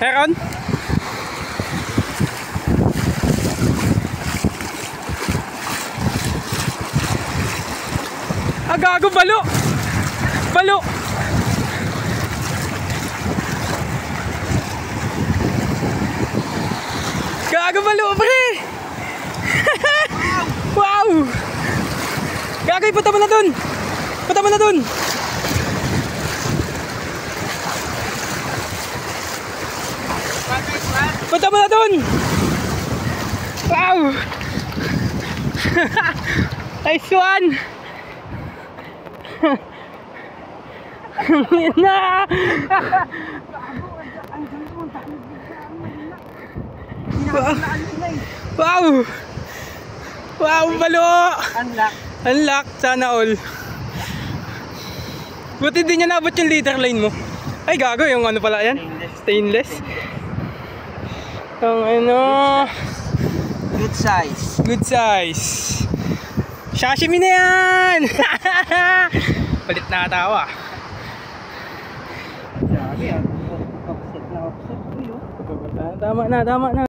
Meron? Ah, gago, balo! Balo! Gago, balo, pre! Wow! Gago, punta mo na dun! Punta mo na dun! Punta mo na dun! Wow! Nice one! Na! Wow! Wow, balo! Unlock. Unlock, sana all. Buti din niya nabot yung leader line mo. Ay, gago, yung ano pala yan? Stainless. Ang ano... Good size. Good size. Sashimi na yan! Palit na katawa. Sabi, offset na offset. Tama na, tama na.